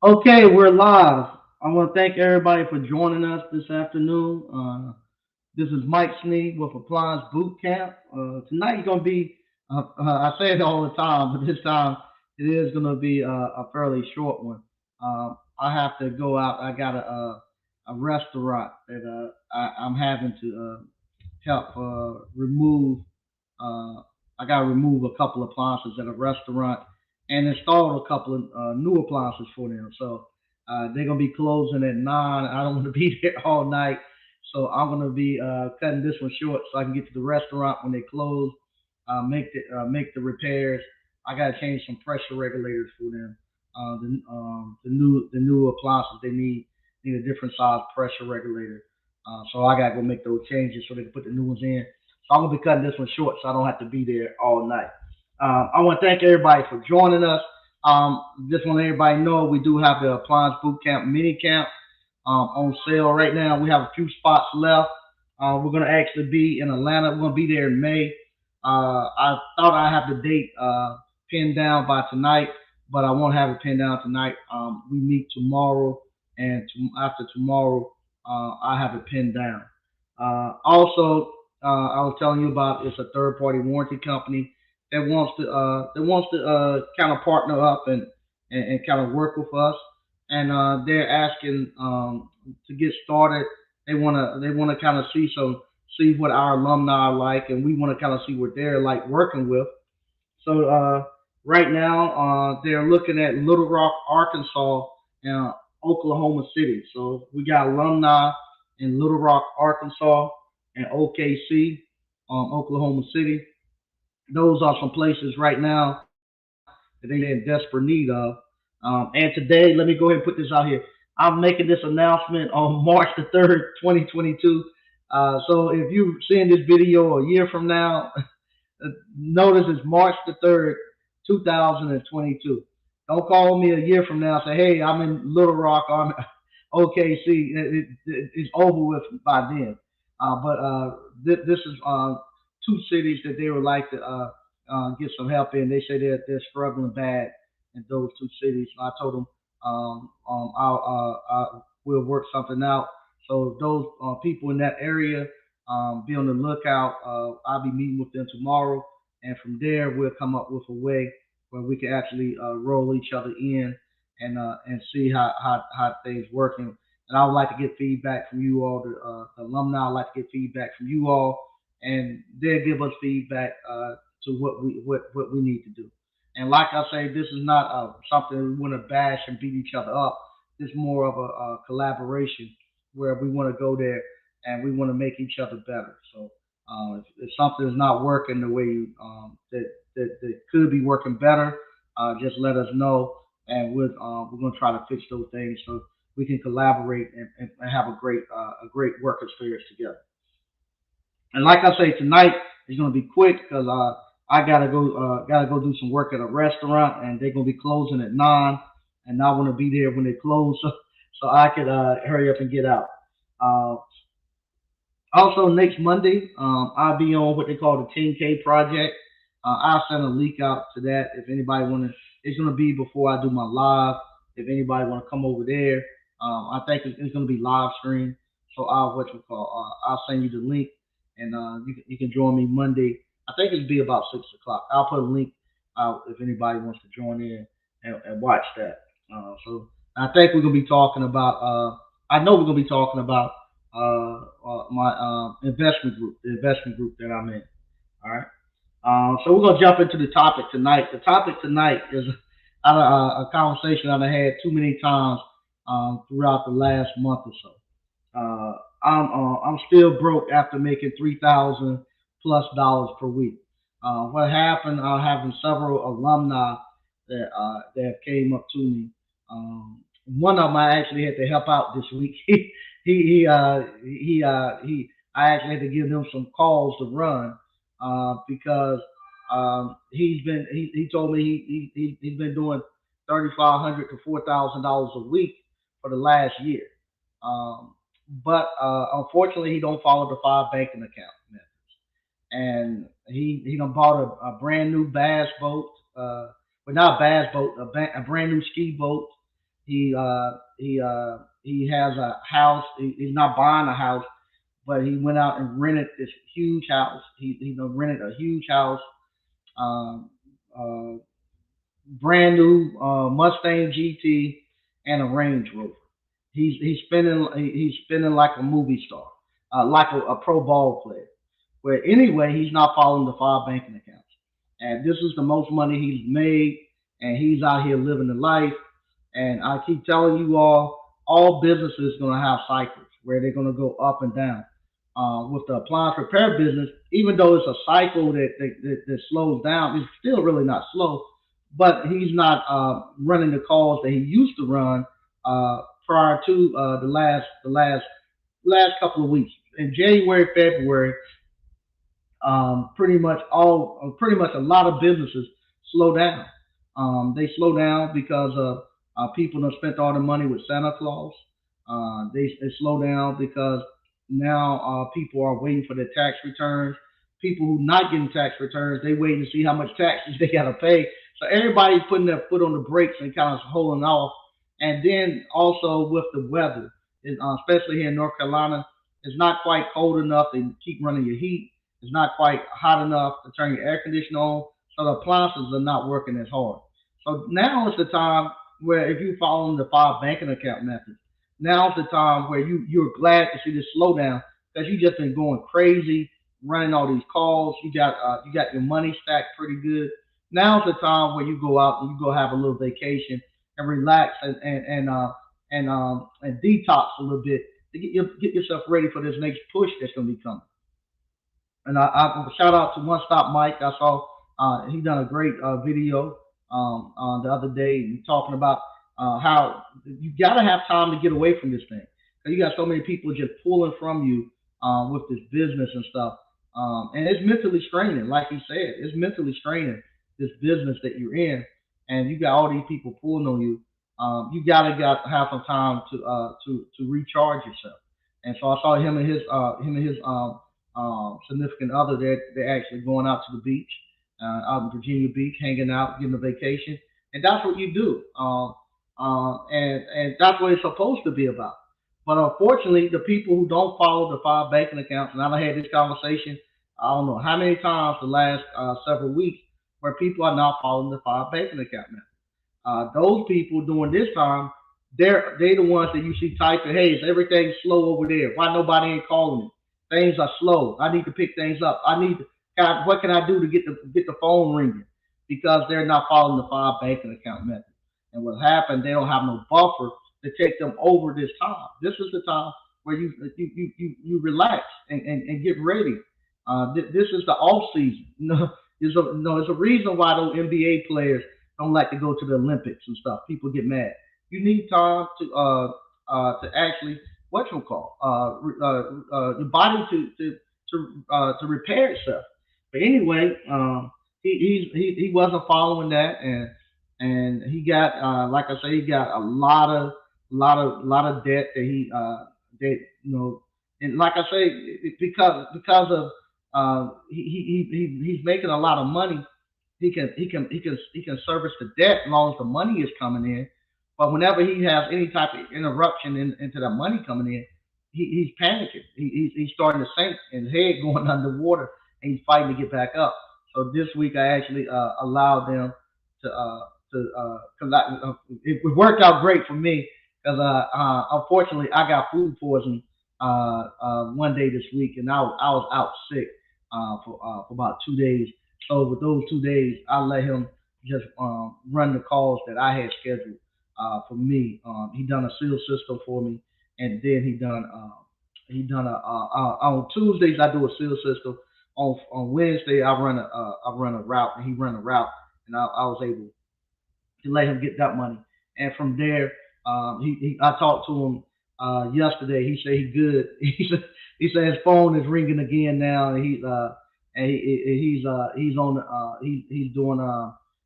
Okay, we're live. I want to thank everybody for joining us this afternoon. This is Mike Sneed with Appliance Boot Camp. Tonight's going to be, I say it all the time, but this time it is going to be a fairly short one. I have to go out. I got a restaurant that I'm having to help remove. Uh, I got to remove a couple appliances at a restaurant and install a couple of new appliances for them. So they're gonna be closing at 9. I don't want to be there all night, so I'm gonna be cutting this one short so I can get to the restaurant when they close. Make the repairs. I gotta change some pressure regulators for them. The new appliances they need a different size pressure regulator. So I gotta go make those changes so they can put the new ones in. So I'm gonna be cutting this one short so I don't have to be there all night. I want to thank everybody for joining us. Just want to let everybody know we do have the Appliance Boot Camp mini camp on sale right now. We have a few spots left. We're going to actually be in Atlanta. We're going to be there in May. I thought I have the date pinned down by tonight, but I won't have it pinned down tonight. We meet tomorrow, and after tomorrow, I have it pinned down. Also, I was telling you about it's a third party warranty company that wants to kind of partner up and kind of work with us, and they're asking to get started. They want to kind of see what our alumni are like, and we want to kind of see what they're like working with. So right now they're looking at Little Rock, Arkansas, and Oklahoma City. So we got alumni in Little Rock, Arkansas, and OKC, Oklahoma City. Those are some places right now that they're in desperate need of. And today, let me go ahead and put this out here. I'm making this announcement on March the 3rd, 2022. So if you're seeing this video a year from now, notice it's March the 3rd, 2022. Don't call me a year from now and say, hey, I'm in Little Rock, I'm OKC. It's over with by then. This is two cities that they would like to get some help in. They say they're struggling bad in those two cities. I told them we'll work something out. So those people in that area, be on the lookout. I'll be meeting with them tomorrow, and from there we'll come up with a way where we can actually roll each other in and see how things working. And I would like to get feedback from you all, the alumni. I'd like to get feedback from you all, and they'll give us feedback to what we need to do. And like I say, this is not something we want to bash and beat each other up. It's more of a collaboration where we want to go there and we want to make each other better. So if something is not working the way that could be working better, just let us know, and we're gonna try to fix those things so we can collaborate and have a great work experience together. And like I say, tonight is gonna be quick because I gotta go do some work at a restaurant, and they're gonna be closing at 9, and I want to be there when they close, so I could hurry up and get out. Uh, Also, next Monday, I'll be on what they call the 10K project. I'll send a link out to that if anybody want to. It's gonna be before I do my live. If anybody want to come over there, I think it's gonna be live stream. So I'll send you the link, and you can join me Monday. I think it'll be about 6 o'clock. I'll put a link out if anybody wants to join in and watch that. So I think we're gonna be talking about. I know we're gonna be talking about my the investment group that I'm in. All right. So we're gonna jump into the topic tonight. The topic tonight is out of a conversation I've had too many times throughout the last month or so. I'm still broke after making $3,000+ per week. What happened? Having several alumni that came up to me. One of them I actually had to help out this week. He I actually had to give him some calls to run because he told me he's been doing $3,500 to $4,000 a week for the last year. Um, but unfortunately, he don't follow the five banking account methods, and he done bought a brand new bass boat. Well, not a bass boat, a brand new ski boat. He has a house. He's not buying a house, but he went out and rented this huge house. He rented a huge house, um, uh, brand new Mustang GT and a Range Rover. He's spending like a movie star, like a pro ball player. But anyway, he's not following the five banking accounts, and this is the most money he's made, and he's out here living the life. And I keep telling you all businesses going to have cycles where they're going to go up and down. With the appliance repair business, even though it's a cycle that slows down, it's still really not slow. But he's not running the calls that he used to run prior to the last couple of weeks. In January, February, pretty much a lot of businesses slow down. They slow down because of people have spent all the money with Santa Claus. They slow down because now people are waiting for their tax returns. People who not getting tax returns, they waiting to see how much taxes they got to pay. So everybody's putting their foot on the brakes and kind of holding off. And then also with the weather, especially here in North Carolina, it's not quite cold enough to keep running your heat. It's not quite hot enough to turn your air conditioner on. So the appliances are not working as hard. So now is the time where if you're following the five banking account methods, now's the time where you're glad to see this slowdown because you just been going crazy, running all these calls. You got your money stacked pretty good. Now's the time where you go out and you go have a little vacation and relax and detox a little bit to get yourself ready for this next push that's going to be coming. And I shout out to One Stop Mike. I saw he done a great video the other day talking about how you got to have time to get away from this thing. 'Cause you got so many people just pulling from you with this business and stuff, and it's mentally straining. Like you said, it's mentally straining this business that you're in, and you got all these people pulling on you. You got to have some time to recharge yourself. And so I saw him and his significant other. They're actually going out to the beach, out in Virginia Beach, hanging out, getting a vacation, and that's what you do. And that's what it's supposed to be about. But unfortunately, the people who don't follow the five banking accounts, and I've had this conversation, I don't know how many times the last several weeks, where people are not following the five banking account method. Those people during this time, they the ones that you see typing, "Hey, is everything slow over there? Why nobody ain't calling me? Things are slow. I need to pick things up. God, what can I do to get the phone ringing?" Because they're not following the five banking account method. And what happened? They don't have no buffer to take them over this time. This is the time where you relax and get ready. This is the off season. There's a reason why those NBA players don't like to go to the Olympics and stuff. People get mad. You need time to actually what you call your body to repair itself. But anyway, he wasn't following that, and he got like I say, he got a lot of debt that and like I say, because of he's making a lot of money. He can service the debt as long as the money is coming in. But whenever he has any type of interruption into that money coming in, he's panicking. He's starting to sink and his head going underwater, and he's fighting to get back up. So this week I actually allowed them to it worked out great for me because unfortunately I got food poisoning one day this week, and I was out sick for about 2 days. So with those 2 days, I let him just run the calls that I had scheduled for me. He done a seal system for me, and then he done on Tuesdays I do a seal system. On Wednesday I run a route, and he run a route, and I was able to let him get that money. And from there, I talked to him yesterday. He said he good. He said his phone is ringing again now, and he's on he's doing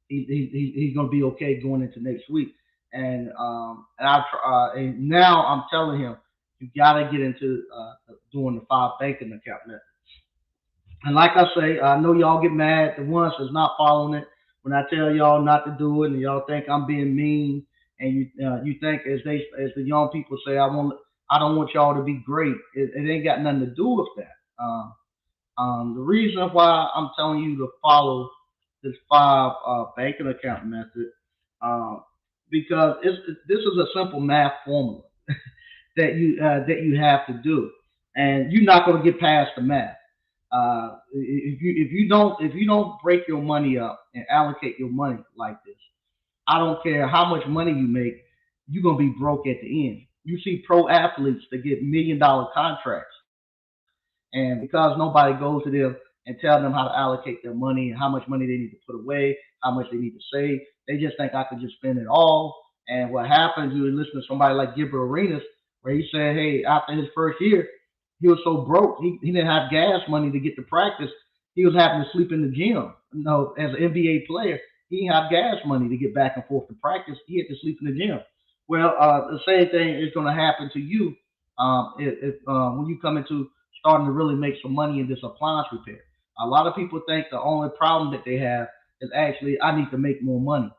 he's gonna be okay going into next week. And now I'm telling him you gotta get into doing the five banking account method. And like I say, I know y'all get mad the ones that's not following it when I tell y'all not to do it, and y'all think I'm being mean. and you think as the young people say, I don't want y'all to be great. It ain't got nothing to do with that. The reason why I'm telling you to follow this five banking account method, um, because this is a simple math formula that you have to do, and you're not going to get past the math. If you don't break your money up and allocate your money like this, I don't care how much money you make, you're gonna be broke at the end. You see pro athletes that get $1 million contracts, and because nobody goes to them and tell them how to allocate their money and how much money they need to put away, how much they need to save, they just think I could just spend it all. And what happens, you listen to somebody like Gilbert Arenas, where he said, hey, after his first year, he was so broke, he didn't have gas money to get to practice. He was having to sleep in the gym. You know, as an NBA player, he didn't have gas money to get back and forth to practice. He had to sleep in the gym. Well, the same thing is going to happen to you if when you come into starting to really make some money in this appliance repair. A lot of people think the only problem that they have is actually I need to make more money.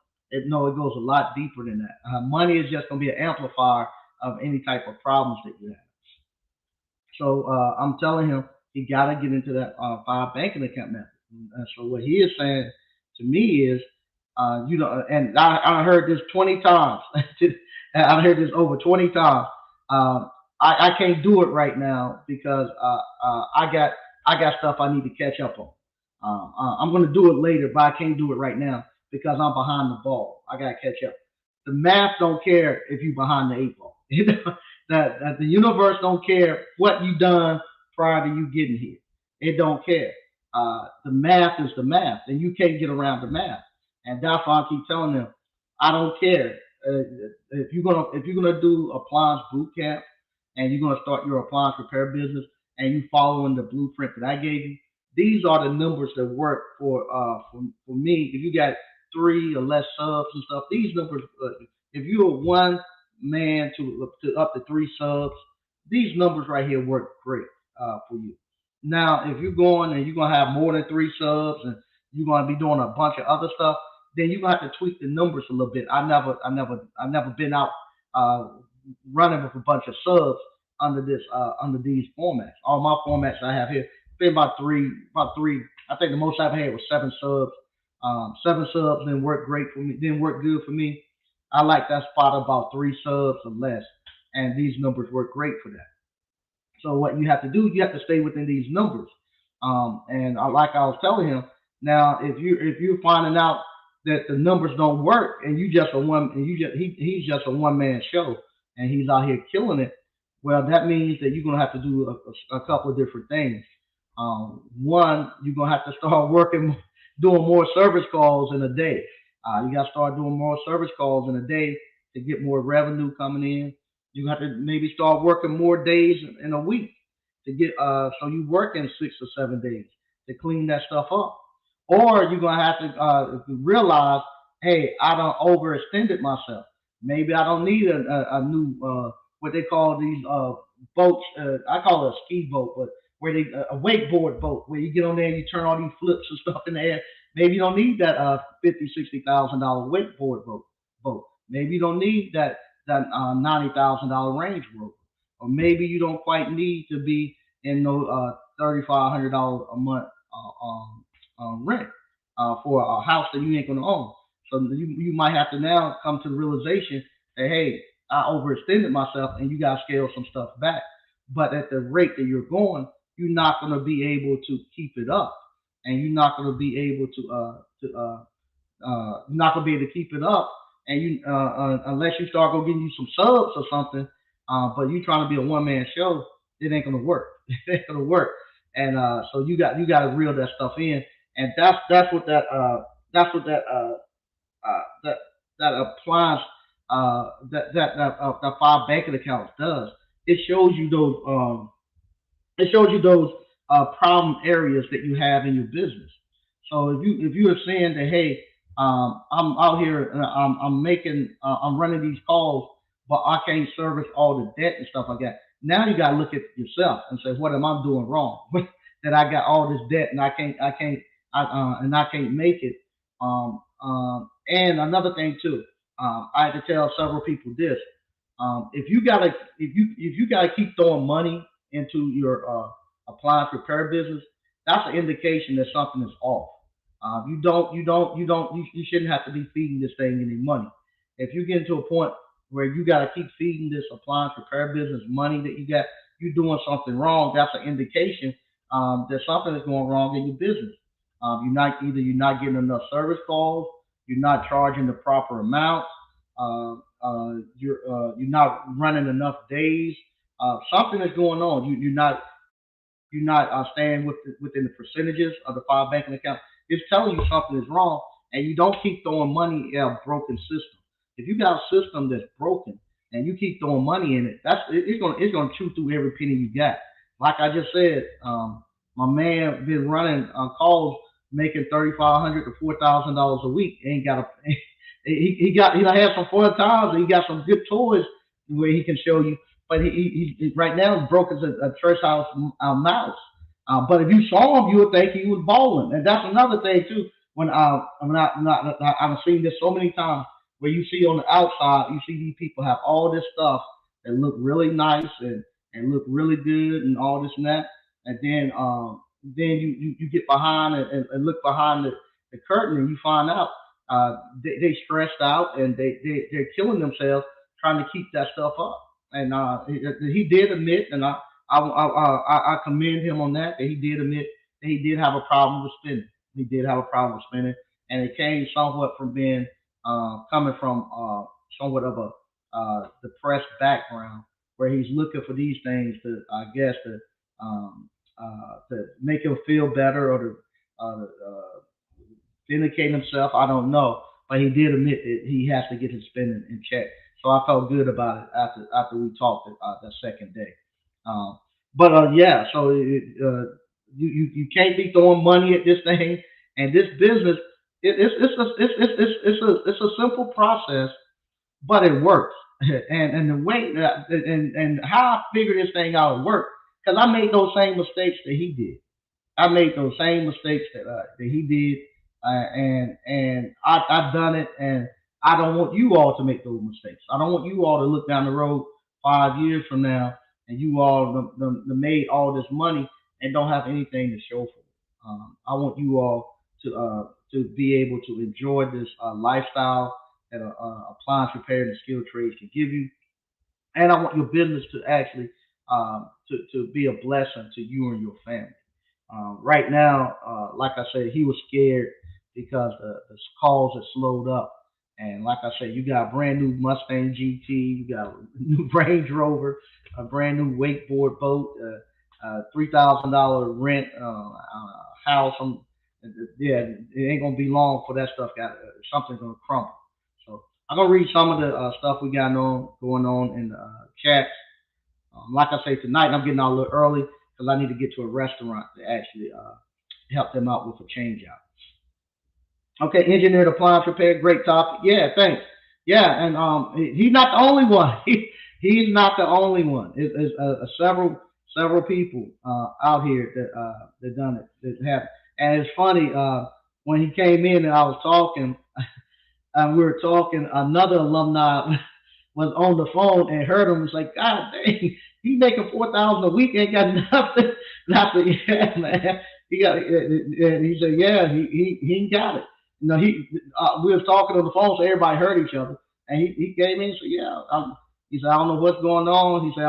No, it goes a lot deeper than that. Money is just going to be an amplifier of any type of problems that you have. So I'm telling him he got to get into that five banking account method. And so what he is saying to me is, you know, and I heard this 20 times. I've heard this over 20 times. I can't do it right now because I got stuff I need to catch up on. I'm going to do it later, but I can't do it right now because I'm behind the ball. I got to catch up. The math don't care if you're behind the eight ball. You know that the universe don't care what you done prior to you getting here. It don't care. The math is the math, and you can't get around the math. And that's why I keep telling them, I don't care uh, if you're gonna do appliance boot camp and you're gonna start your appliance repair business and you following the blueprint that I gave you. These are the numbers that work for me. If you got three or less subs and stuff, these numbers. If you're one man to up to three subs, these numbers right here work great for you. Now, if you're going and you're gonna have more than three subs and you're gonna be doing a bunch of other stuff, then you're gonna have to tweak the numbers a little bit. I've never been out uh, running with a bunch of subs under these formats. All my formats I have here, been about three. I think the most I've had was seven subs. Seven subs didn't work great for me. Didn't work good for me. I like that spot about three subs or less, and these numbers work great for that. So what you have to do, you have to stay within these numbers. And like I was telling him, now if you're finding out that the numbers don't work and you just a one and he's just a one man show and he's out here killing it, well that means that you're gonna have to do a couple of different things. One, you're gonna have to start working, doing more service calls in a day. You got to start doing more service calls in a day to get more revenue coming in. You have to maybe start working more days in a week to get so you work in 6 or 7 days to clean that stuff up. Or you're gonna have to realize, hey, I don't overextended myself. Maybe I don't need a new what they call these boats. I call it a ski boat, but where they a wakeboard boat where you get on there and you turn all these flips and stuff in the air. Maybe you don't need that 50, $60,000 wakeboard boat. Maybe you don't need that $90,000 Range Rover, or maybe you don't quite need to be in no $3,500 a month rent for a house that you ain't gonna own. So you might have to now come to the realization that hey, I overextended myself, and you got to scale some stuff back. But at the rate that you're going, you're not gonna be able to keep it up, and you're not gonna be able not gonna be able to keep it up, and unless you start go getting you some subs or something. But you trying to be a one man show, it ain't gonna work. It ain't gonna work. And so you got to reel that stuff in, and that's what that that applies that five banking accounts does. It shows you those it shows you those problem areas that you have in your business. So if you are saying that, hey, I'm out here, I'm making, I'm running these calls, but I can't service all the debt and stuff like that. Now you got to look at yourself and say, what am I doing wrong? That I got all this debt and I can't, and I can't make it. And another thing too. I had to tell several people this. If you gotta keep throwing money into your appliance repair business, that's an indication that something is off. You shouldn't have to be feeding this thing any money. If you get to a point where you gotta keep feeding this appliance repair business money that you're doing something wrong. That's an indication that something is going wrong in your business. You're not getting enough service calls, you're not charging the proper amount, you're not running enough days. Something is going on. You're not staying within the percentages of the file banking account. It's telling you something is wrong, and you don't keep throwing money at a broken system. If you got a system that's broken and you keep throwing money in it, it's gonna chew through every penny you got. Like I just said, my man been running calls making $3,500 to $4,000 a week. Ain't got a he done had some fun times. And he got some good toys where he can show you. But right now he's broke as a church house mouse. But if you saw him, you would think he was bowling, and that's another thing too. I've seen this so many times where you see on the outside, you see these people have all this stuff that look really nice and look really good and all this and that, and then you get behind and look behind the curtain and you find out they stressed out and they're killing themselves trying to keep that stuff up. And he did admit, and I commend him on that. That he did admit that he did have a problem with spending. He did have a problem with spending, and it came somewhat from being coming from somewhat of a depressed background, where he's looking for these things to, I guess, to make him feel better or to vindicate himself. I don't know, but he did admit that he has to get his spending in check. So I felt good about it after we talked that second day. Um, but yeah, so you can't be throwing money at this thing and this business. It's a simple process, but it works. And the way and how I figured this thing out it worked because I made those same mistakes that he did. I made those same mistakes that he did, and I've done it, and I don't want you all to make those mistakes. I don't want you all to look down the road 5 years from now, and you all made all this money and don't have anything to show for it. I want you all to be able to enjoy this lifestyle that appliance repair and skilled trades can give you, and I want your business to actually to be a blessing to you and your family. Right now, like I said, he was scared because the calls had slowed up. And like I said, you got a brand new Mustang GT, you got a new Range Rover, a brand new wakeboard boat, $3,000 rent house. Yeah, it ain't gonna be long for that stuff. Something's gonna crumble. So I'm gonna read some of the stuff we got on going on in the chat. Like I say, tonight I'm getting out a little early because I need to get to a restaurant to actually help them out with a change out. Okay, engineered appliance repair, great topic. Yeah, thanks. Yeah, and he's not the only one. He's not the only one. It's several people out here that done it that have. And it's funny when he came in and I was talking, and we were talking. Another alumni was on the phone and heard him. Was like, God dang, he making 4,000 a week, ain't got nothing. Nothing. Yeah, man. He got. And he said, yeah, he ain't got it. We was talking on the phone, so everybody heard each other. And he came in and said, yeah. He said, I don't know what's going on. He said,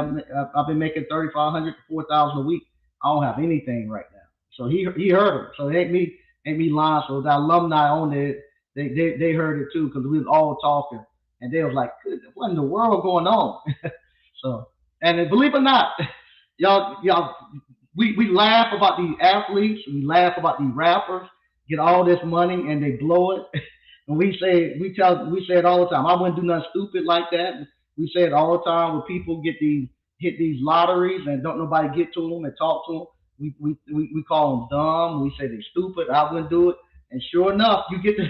I've been making 3,500 to 4,000 a week. I don't have anything right now. So he heard him. So it ain't me lying. So the alumni on there, they heard it too because we was all talking, and they was like, what in the world going on? So, and then, believe it or not, y'all, we laugh about these athletes, we laugh about these rappers, get all this money and they blow it. And we say it all the time. I wouldn't do nothing stupid like that. We say it all the time when people hit these lotteries and don't nobody get to them and talk to them. We call them dumb. We say they're stupid. I wouldn't do it. And sure enough, you get to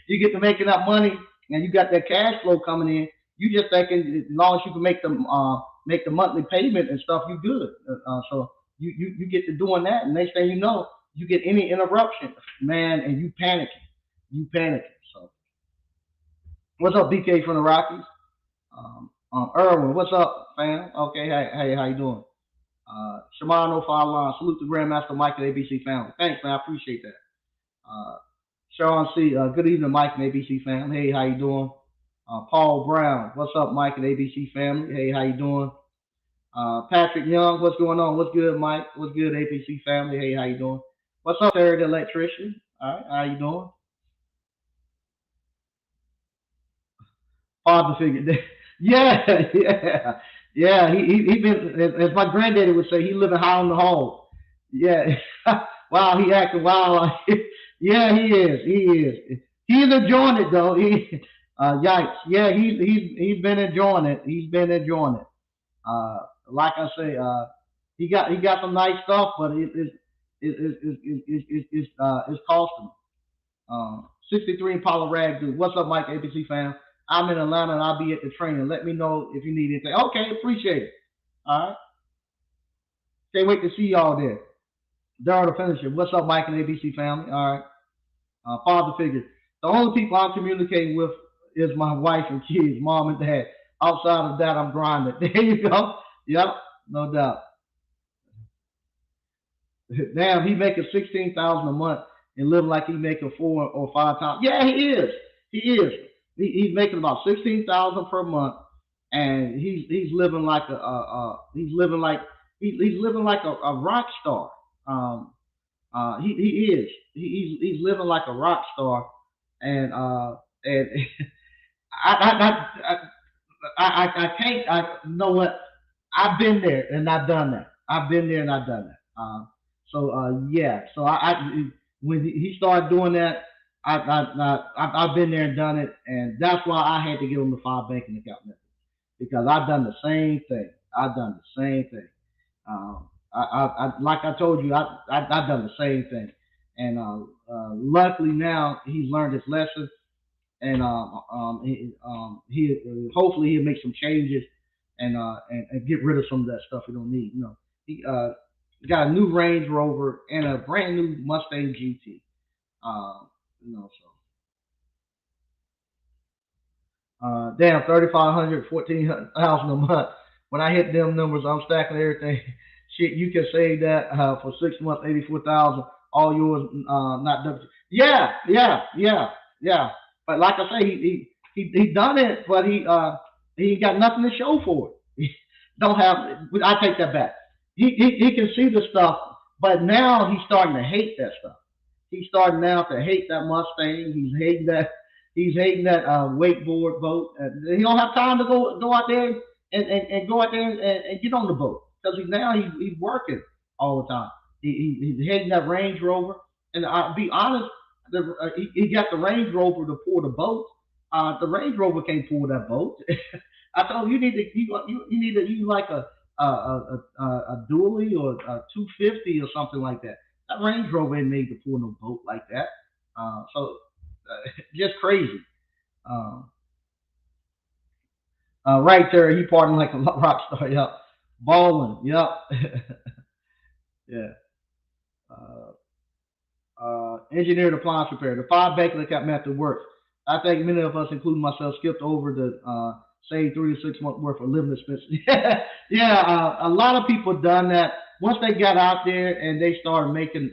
you get to making that money and you got that cash flow coming in. You just thinking as long as you can make the monthly payment and stuff, you good. So you get to doing that, and next thing you know, you get any interruption, man, and you panicking. So What's up, BK from the Rockies? Irwin, what's up, fam? Okay, hey, how you doing? Shimano Fallon, salute the Grandmaster Mike and ABC family. Thanks, man, I appreciate that. Uh, Sean C, good evening, Mike and ABC family. Hey, how you doing? Paul Brown, what's up, Mike and ABC family? Hey, how you doing? Patrick Young, what's going on? What's good, Mike? What's good, ABC family? Hey, how you doing? What's up, Terry the electrician? All right, how you doing? Father figure. Yeah, yeah, yeah. He been as my granddaddy would say. He living high on the hog. Yeah. Wow, he acting wild. Yeah, he is. He is. He's enjoying it though. Yikes. Yeah, he's been enjoying it. He's been enjoying it. Uh, like I say, he got some nice stuff, but it's costing him. 63 Impala Rag dude. What's up, Mike, ABC fan? I'm in Atlanta and I'll be at the training. Let me know if you need anything. Okay, appreciate it. All right. Can't wait to see y'all there. Daryl the finisher. What's up, Mike and ABC family? All right. Father figure. The only people I'm communicating with is my wife and kids, mom and dad. Outside of that, I'm grinding. There you go. Yep, no doubt. Damn, he making 16,000 a month and living like he making 4 or 5 times. Yeah, he is. He is. He's making about 16,000 per month, and he's living like he's living like a rock star. Um, he is. He's living like a rock star, and I, I can't. I you know what? I've been there and I've done that. I've been there and I've done that. Yeah. So when he started doing that, I've been there and done it, and that's why I had to give him the five banking account method because I've done the same thing. I've done the same thing. Like I told you, I've done the same thing, and luckily now he's learned his lesson, and he hopefully he'll make some changes and get rid of some of that stuff he don't need. He got a new Range Rover and a brand new Mustang GT. So damn, 3,500, 14,000 a month. When I hit them numbers, I'm stacking everything. Shit, you can save that for 6 months, 84,000. All yours, not done. Yeah, yeah, yeah, yeah. But like I say, he done it, but he got nothing to show for it. He don't have. I take that back. He can see the stuff, but now he's starting to hate that stuff. He's starting now to hate that Mustang. He's hating that wakeboard boat. He don't have time to go out there and go out there and get on the boat because he's working all the time. He's hating that Range Rover, and I'll be honest, he got the Range Rover to pull the boat. The Range Rover can't pull that boat. I told him you need to use like a dually or a 250 or something like that. That Range Rover ain't made to pull no boat like that. Just crazy. Um, right there, he partying like a rock star. Yep, balling. Yep, yeah. Uh, Engineered appliance repair. The five banking account method works. I think many of us, including myself, skipped over the save 3 to 6 months worth of living expenses. Yeah, a lot of people done that. Once they got out there and they started making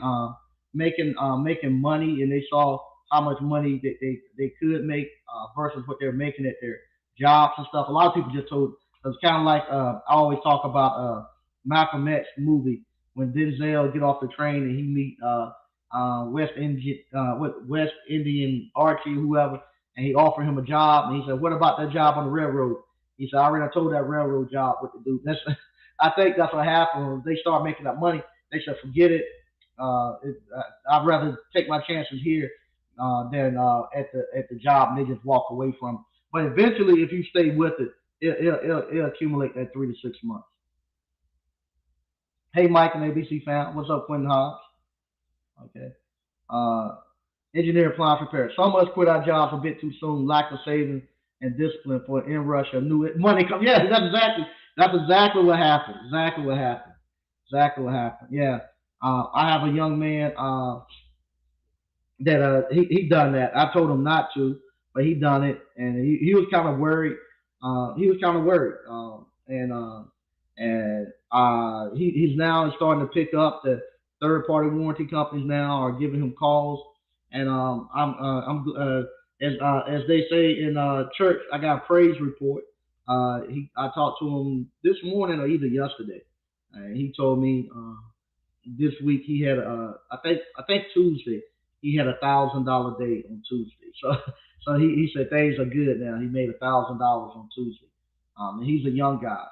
money, and they saw how much money they could make versus what they're making at their jobs and stuff. A lot of people just told it's kind of like I always talk about Malcolm X movie when Denzel get off the train and he meet West Indian Archie whoever, and he offered him a job, and he said, "What about that job on the railroad?" He said, "I already told that railroad job what to do." I think that's what happened when they start making that money. They said, "Forget it. I'd rather take my chances here than at the job," and they just walk away from it. But eventually, if you stay with it, it'll accumulate that 3 to 6 months. Hey, Mike and ABC fan, what's up, Quentin Hobbs? Okay. Uh, Engineer appliance repair. Some of us quit our jobs a bit too soon. Lack of savings and discipline for an in rush of new money come. Yeah, that's exactly what happened. Exactly what happened. Exactly what happened. Yeah. I have a young man that he done that. I told him not to. but he done it, and he was kind of worried. He was kind of worried, he's now starting to pick up. The third party warranty companies now are giving him calls, and as they say in church, I got a praise report. I talked to him this morning or either yesterday, and he told me this week he had I think Tuesday he had $1,000 day on Tuesday. So he said things are good now. He made $1,000 on Tuesday. And he's a young guy,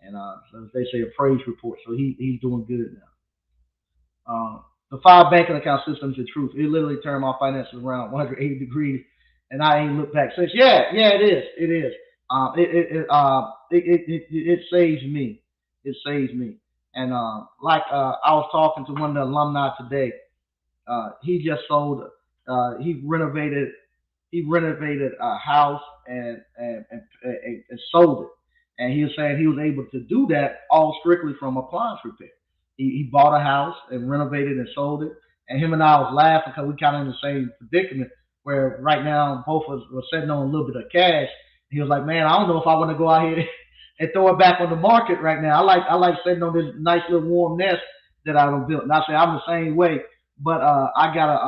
and so they say a praise report. So he's doing good now. The five banking account systems of truth. It literally turned my finances around 180 degrees, and I ain't looked back since. Yeah, yeah, it is. It is. It saves me. It saves me. And I was talking to one of the alumni today. He just sold. He renovated a house and sold it. And he was saying he was able to do that all strictly from appliance repair. He bought a house and renovated and sold it. And him and I was laughing because we kind of in the same predicament where right now both of us were sitting on a little bit of cash. He was like, "Man, I don't know if I want to go out here and throw it back on the market right now. I like sitting on this nice little warm nest that I've built." And I say I'm the same way, but I got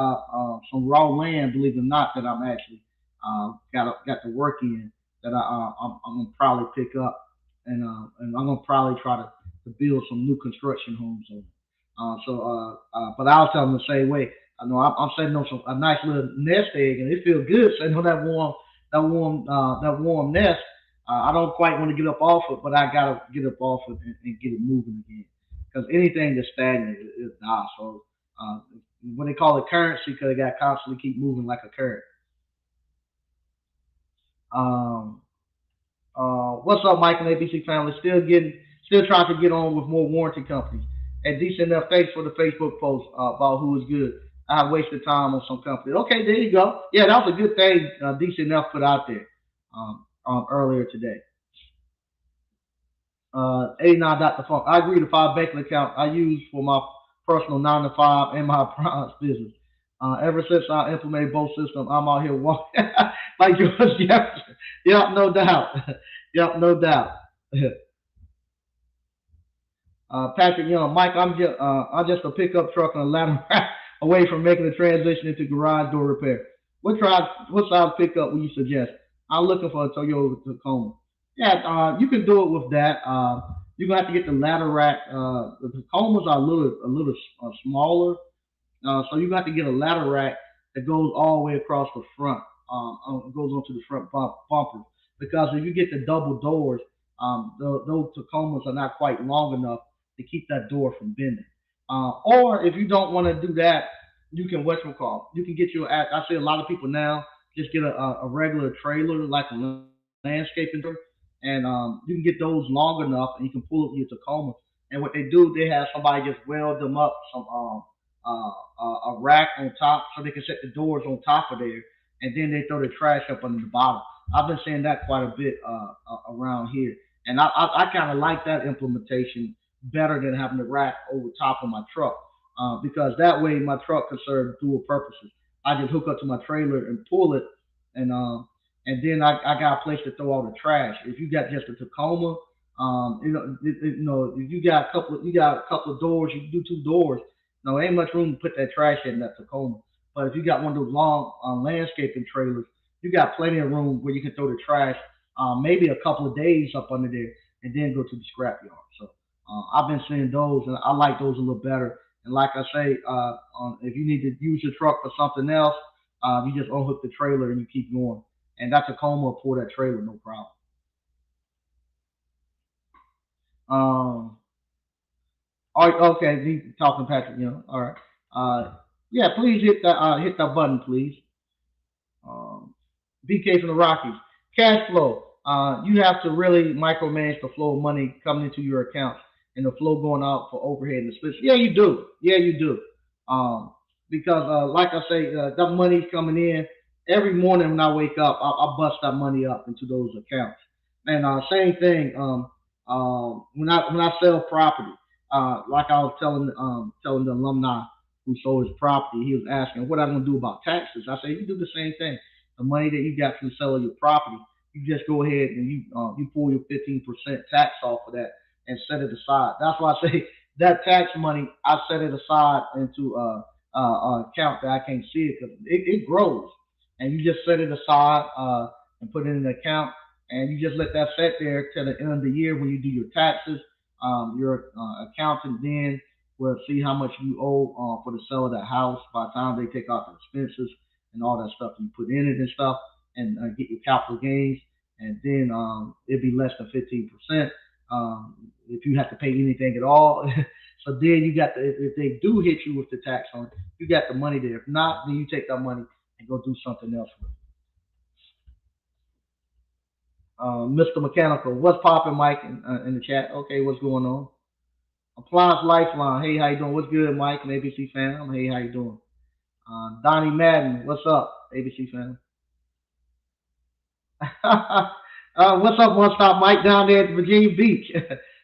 some raw land, believe it or not, that I'm actually got to work in that I'm gonna probably pick up, and I'm gonna probably try to build some new construction homes on. But I was telling them the same way. I know I'm sitting on a nice little nest egg, and it feels good sitting on that warm nest. I don't quite want to get up off it, but I gotta get up off it and get it moving again. Because anything that's stagnant is die. So uh, when they call it currency, because they got to constantly keep moving like a current. Um, what's up, Mike and ABC family? Still trying to get on with more warranty companies. And decent enough. Thanks for the Facebook post about who is good. I wasted time on some company. Okay, there you go. Yeah, that was a good thing. Decent enough put out there earlier today. 89 Dr. Funk. I agree. The five banking account I use for my personal 9 to 5 and my private business. Ever since I implemented both systems, I'm out here walking like George Jefferson. Yep, no doubt. Yep, no doubt. Patrick Young, Mike, I'm just a pickup truck and a ladder rack away from making the transition into garage door repair. What size pickup would you suggest? I'm looking for a Toyota Tacoma. Yeah, you can do it with that. You're gonna have to get the ladder rack. The Tacomas are a little smaller, so you got to get a ladder rack that goes all the way across the front. Goes onto the front bumper. Because if you get the double doors, those Tacomas are not quite long enough to keep that door from bending. Or if you don't want to do that, you can what you call. You can get your. I see a lot of people now just get a regular trailer like a landscaping trailer, and you can get those long enough, and you can pull up your Tacoma. And what they do, they have somebody just weld them up some a rack on top so they can set the doors on top of there, and then they throw the trash up under the bottom. I've been seeing that quite a bit around here, and I kind of like that implementation better than having the rack over top of my truck because that way my truck can serve dual purposes. I just hook up to my trailer and pull it, and then I got a place to throw all the trash. If you got just a Tacoma, if you got a couple of doors, you can do two doors. No, ain't much room to put that trash in that Tacoma. But if you got one of those long landscaping trailers, you got plenty of room where you can throw the trash, maybe a couple of days up under there, and then go to the scrapyard. So I've been seeing those, and I like those a little better. And like I say, if you need to use your truck for something else, you just unhook the trailer and you keep going. And that Tacoma will pull that trailer, no problem. Um, okay, he's talking Patrick, all right. Yeah, please hit that button, please. Um, BK from the Rockies. Cash flow. You have to really micromanage the flow of money coming into your accounts and the flow going out for overhead and expenses. Yeah, you do. Yeah, you do. Um, because like I say, that money's coming in every morning when I wake up. I bust that money up into those accounts. And same thing. When I sell property, like I was telling the alumni who sold his property, he was asking what I'm going to do about taxes. I say you do the same thing. the money that you got from the sale of your property, you just go ahead and you pull your 15% tax off of that and set it aside. That's why I say that tax money I set it aside into account that I can't see it because it grows, and you just set it aside and put it in an account, and you just let that sit there till the end of the year when you do your taxes. Your accountant then will see how much you owe for the sale of that house by the time they take out the expenses and all that stuff you put in it and stuff, and get your capital gains, and then it'd be less than 15%. If you have to pay anything at all, so then you got the if they do hit you with the tax on it, you got the money there. If not, then you take that money and go do something else with it. Mr. Mechanical, what's popping, Mike, in the chat? Okay, what's going on? Appliance Lifeline, hey, how you doing? What's good, Mike and ABC fam? Hey, how you doing? Donnie Madden, what's up, ABC fam? What's up, One Stop Mike down there at Virginia Beach?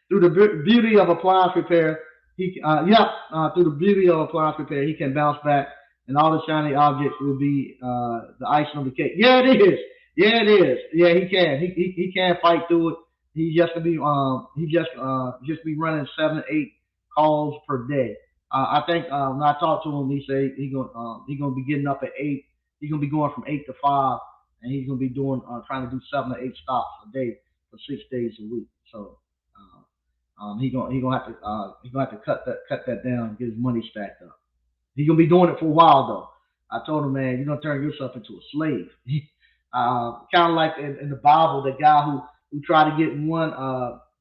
Through the beauty of appliance repair, through the beauty of appliance repair, he can bounce back, and all the shiny objects will be the icing on the cake. Yeah, it is. Yeah, it is. Yeah, he can. He can fight through it. He just be running 7 8 calls per day. I think when I talked to him, he said he gonna be getting up at 8. He's gonna be going from 8 to 5, and he's gonna be doing trying to do 7 or 8 stops a day for 6 days a week. So he gonna have to cut that down, and get his money stacked up. He's gonna be doing it for a while though. I told him, man, you're gonna turn yourself into a slave. Kind of like in the Bible, the guy who tried to get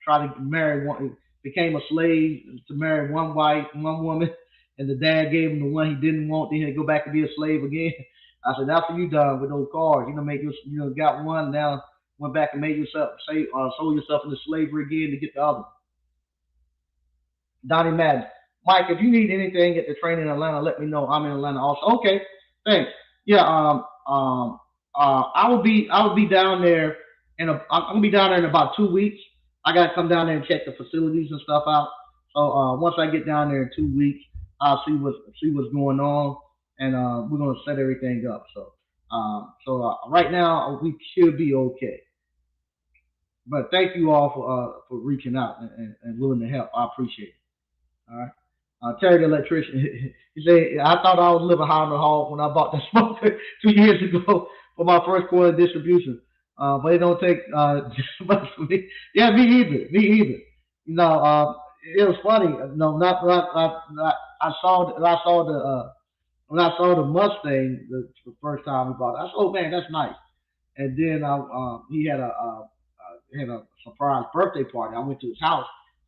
tried to marry one, became a slave to marry one wife, one woman, and the dad gave him the one he didn't want. Then he had to go back and be a slave again. I said, that's what you done with those cars. Got one now, went back and made yourself sold yourself into slavery again to get the other. Donnie Madden. Mike, if you need anything at the training in Atlanta, let me know. I'm in Atlanta also. Okay, thanks. Yeah, I will be down there I'm gonna be down there in about 2 weeks. I gotta come down there and check the facilities and stuff out. So once I get down there in 2 weeks, I'll see what's going on, and we're gonna set everything up. So right now we should be okay. But thank you all for reaching out and willing to help. I appreciate it. All right. Terry the electrician. He said, I thought I was living high on the hog when I bought the smoker 2 years ago for my first quarter distribution. But it don't take much for me. Yeah, me either. Me either. You know, it was funny. No, not I saw when I saw the Mustang the first time we bought it. I said, oh man, that's nice. And then he had a surprise birthday party. I went to his house. I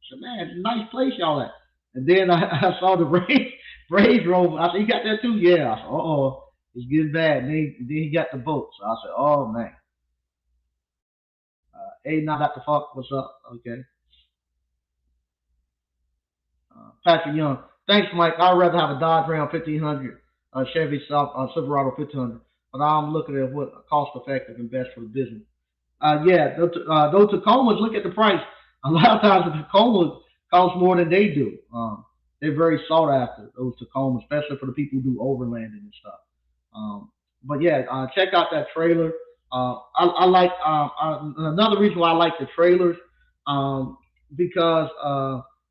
said, man, it's a nice place y'all at. And then I saw the Range Rover. I said, you got that too? Yeah. I said, oh, it's getting bad. And then he got the boat. So I said, oh man. Hey, not got the fuck. What's up? Okay. Patrick Young. Thanks, Mike. I'd rather have a Dodge Ram 1500, Chevy Silverado 1500, but I'm looking at what cost effective and best for the business. Yeah, those Tacomas, look at the price. A lot of times the Tacomas cost more than they do. They're very sought after, those Tacomas, especially for the people who do overlanding and stuff. But yeah, check out that trailer. I like another reason why I like the trailers, because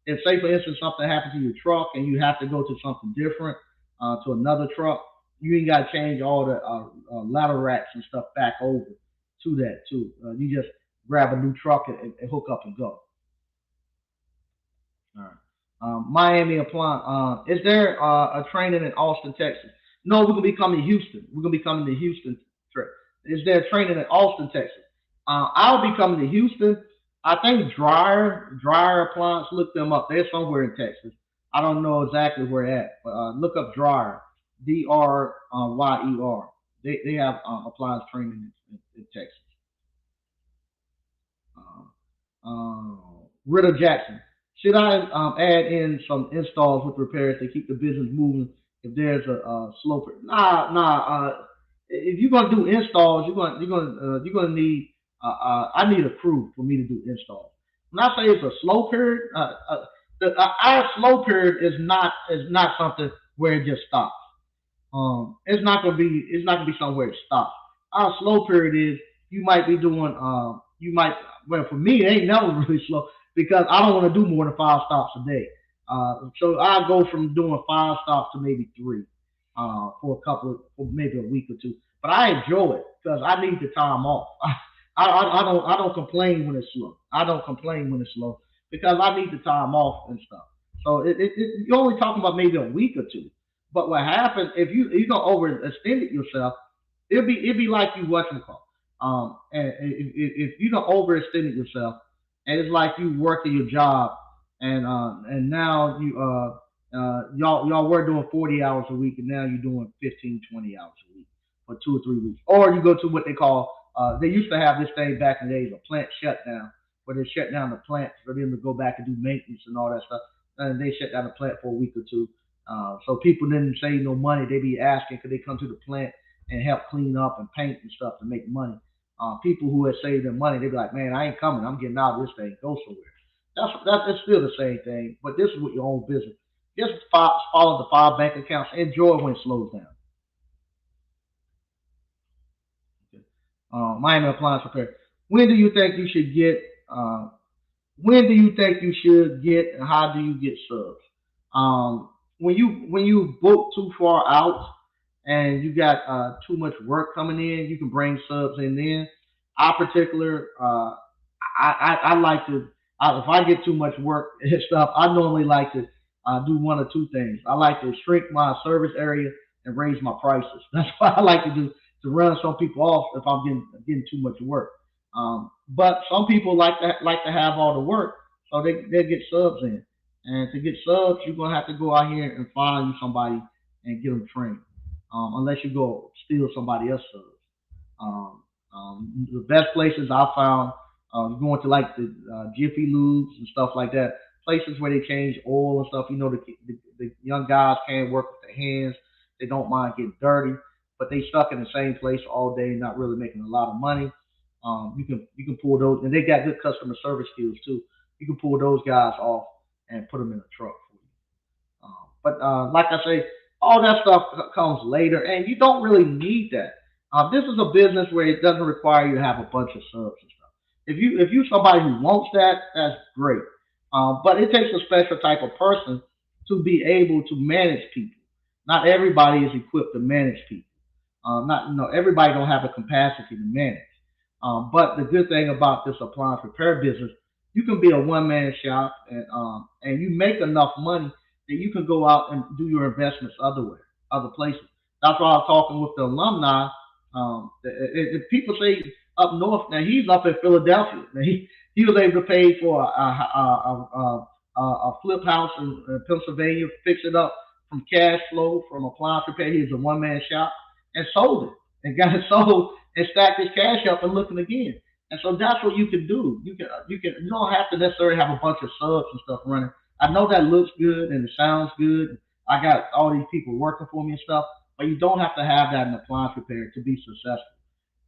if say for instance something happens to your truck and you have to go to something different, to another truck, you ain't got to change all the ladder racks and stuff back over to that too. You just grab a new truck and hook up and go. All right. Miami applying. Is there a training in Austin, Texas? No, we're gonna be coming to Houston. We're gonna be coming to Houston. Is there training in Austin, Texas? I'll be coming to Houston. I think Dryer Appliance. Look them up. They're somewhere in Texas. I don't know exactly where at, but look up Dryer, Dryer. They have appliance training in Texas. Ritter Jackson. Should I add in some installs with repairs to keep the business moving if there's a slow? Nah. If you're gonna do installs, you're gonna need. I need a crew for me to do installs. When I say it's a slow period, our slow period is not something where it just stops. It's not gonna be somewhere it stops. Our slow period is you might be doing you might well for me it ain't never really slow because I don't want to do more than 5 stops a day. So I go from doing 5 stops to maybe three for a couple of for maybe a week or two. But I enjoy it because I need the time off. I don't complain when it's slow. I don't complain when it's slow because I need the time off and stuff. So you're only talking about maybe a week or two. But what happens if you don't overextend it yourself, it'd be like you what you call. And if you don't overextend it yourself, and it's like you working your job, and now y'all were doing 40 hours a week, and now you're doing 15, 20 hours a week for 2 or 3 weeks, or you go to what they call they used to have this thing back in the days, a plant shutdown, where they shut down the plant for them to go back and do maintenance and all that stuff, and they shut down the plant for a week or two. So people didn't save no money. They be asking, could they come to the plant and help clean up and paint and stuff to make money. People who had saved their money, they'd be like, man, I ain't coming. I'm getting out of this thing. Go somewhere. That's still the same thing, but this is with your own business. Just follow the 5 bank accounts. Enjoy when it slows down. Okay. Miami Appliance Repair. When do you think you should get? When do you think you should get, and how do you get subs? When you book too far out and you got too much work coming in, you can bring subs in then. I particular, I like to, if I get too much work and stuff, I normally like to do one or two things. I like to shrink my service area and raise my prices. That's what I like to do to run some people off if I'm getting too much work. But some people like to have all the work, so they get subs in. And to get subs, you're gonna have to go out here and find you somebody and get them trained. Unless you go steal somebody else's subs. The best places I found going to like the Jiffy Lubes and stuff like that. Places where they change oil and stuff. You know, the young guys can't work with their hands. They don't mind getting dirty, but they stuck in the same place all day, not really making a lot of money. You can pull those, and they got good customer service skills too. You can pull those guys off and put them in a truck for you. But like I say, all that stuff comes later, and you don't really need that. This is a business where it doesn't require you to have a bunch of subs and stuff. If you somebody who wants that, that's great. But it takes a special type of person to be able to manage people. Not everybody is equipped to manage people. Not everybody don't have the capacity to manage. But the good thing about this appliance repair business, you can be a one man shop and you make enough money that you can go out and do your investments other places. That's why I was talking with the alumni. If people say up north, now he's up in Philadelphia. Now he was able to pay for a flip house in Pennsylvania, fix it up from cash flow from appliance repair. He was a one man shop and sold it and got it sold and stacked his cash up and looking again. And so that's what you can do. You don't have to necessarily have a bunch of subs and stuff running. I know that looks good and it sounds good. I got all these people working for me and stuff, but you don't have to have that in appliance repair to be successful.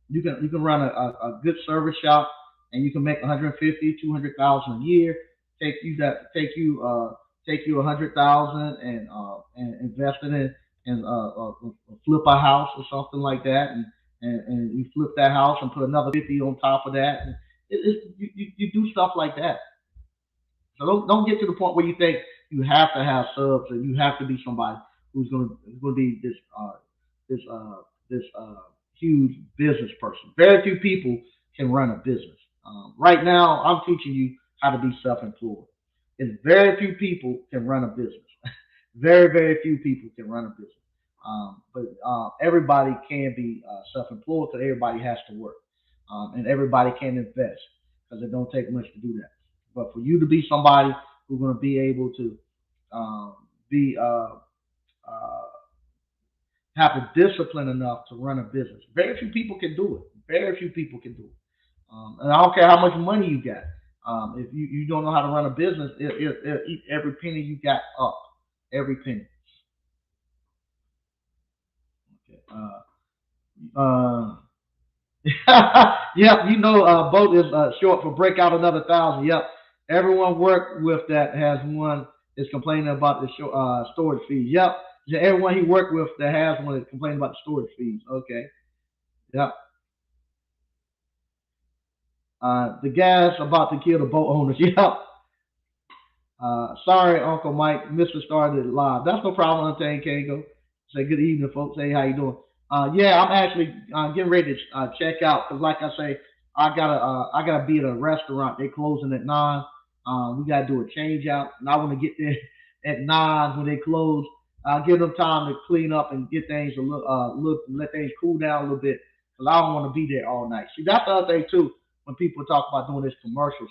You can run a good service shop and you can make 150, 200,000 a year. Take you 100,000 and invest it in flip a house or something like that, and you flip that house and put another 50 on top of that. And you do stuff like that. So don't get to the point where you think you have to have subs or you have to be somebody who's gonna be this huge business person. Very few people can run a business. Right now, I'm teaching you how to be self-employed. It's very few people can run a business. Very few people can run a business. But everybody can be self-employed because everybody has to work, and everybody can invest because it don't take much to do that. But for you to be somebody who's going to be able to um, be uh, have the discipline enough to run a business, very few people can do it. Very few people can do it. And I don't care how much money you got. If you don't know how to run a business, it'll eat every penny you got up. Every penny. Okay. Uh, yep, boat is short for break out another thousand. Yep, everyone worked with that has one is complaining about the storage fees. Yep, yeah, everyone he worked with that has one is complaining about the storage fees. Okay, yep. The gas about to kill the boat owners. Yep. Sorry, Uncle Mike, Mr. Started it live. That's no problem, Untamed Kango. Say good evening, folks. Hey, how you doing? Yeah, I'm actually getting ready to check out because, like I say, I gotta be at a restaurant. They closing at 9. We gotta do a change out, and I want to get there at 9 when they close. Give them time to clean up and get things a little, let things cool down a little bit because I don't want to be there all night. See, that's the other thing too. When people talk about doing this commercial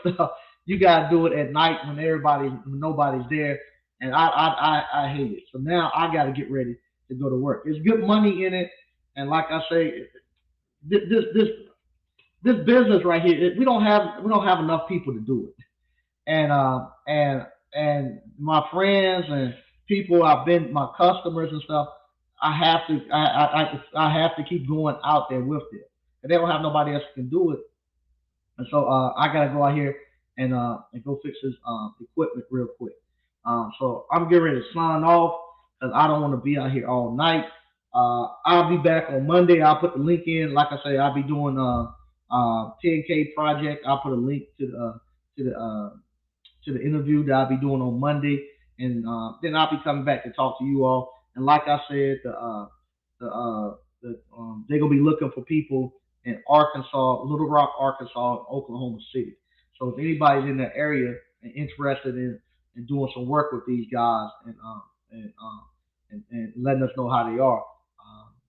stuff, you gotta do it at night when nobody's there, and I hate it. So now I gotta get ready to go to work. There's good money in it, and like I say, this this this, this business right here, we don't have enough people to do it, and my friends and people I've been my customers and stuff. I have to keep going out there with them, and they don't have nobody else who can do it. And so I gotta go out here and go fix his equipment real quick. So I'm getting ready to sign off because I don't want to be out here all night. I'll be back on Monday. I'll put the link in. Like I say, I'll be doing 10K project. I'll put a link to the to the interview that I'll be doing on Monday, and then I'll be coming back to talk to you all. And like I said, they're gonna be looking for people in Arkansas, Little Rock, Arkansas, and Oklahoma City. So if anybody's in that area and interested in doing some work with these guys and letting us know how they are,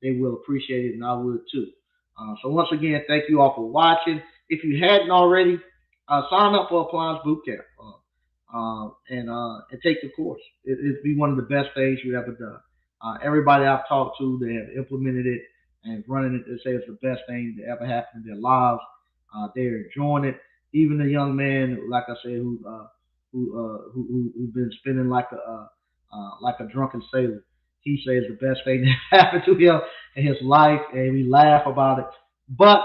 they will appreciate it, and I would too. So once again, thank you all for watching. If you hadn't already, sign up for Appliance Bootcamp and take the course. It'd be one of the best things you've ever done. Everybody I've talked to, they have implemented it and running it. They say it's the best thing that ever happened in their lives. They're enjoying it. Even the young man, like I said, who's been spending like a drunken sailor. He says the best thing that happened to him in his life, and we laugh about it. But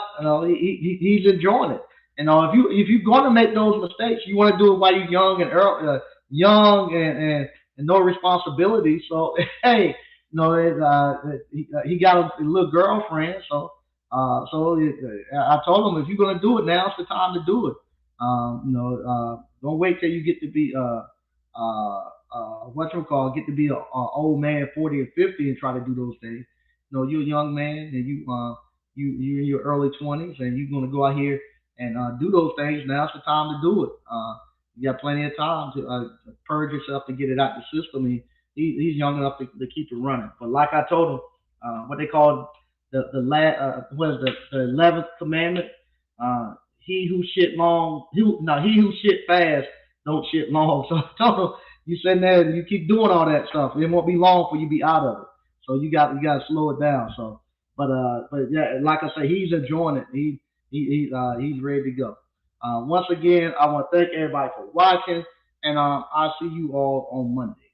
he's enjoying it. If you're going to make those mistakes, you want to do it while you're young and young and no responsibility. So hey, he got a little girlfriend. I told him if you're going to do it, now's the time to do it. Don't wait till you get to be what you call get to be a old man, 40 or 50, and try to do those things. You're a young man, and you're in your early 20s, and you're gonna go out here and do those things. Now's the time to do it. You got plenty of time to purge yourself to get it out the system. He's young enough to keep it running. But like I told him, what they call what is the 11th commandment? He who shit long, he who shit fast don't shit long. So I told him, you sitting there and you keep doing all that stuff, it won't be long for you to be out of it. So you got to slow it down. So, but yeah, like I say, he's enjoying it. He's ready to go. Once again, I want to thank everybody for watching, and I'll see you all on Monday.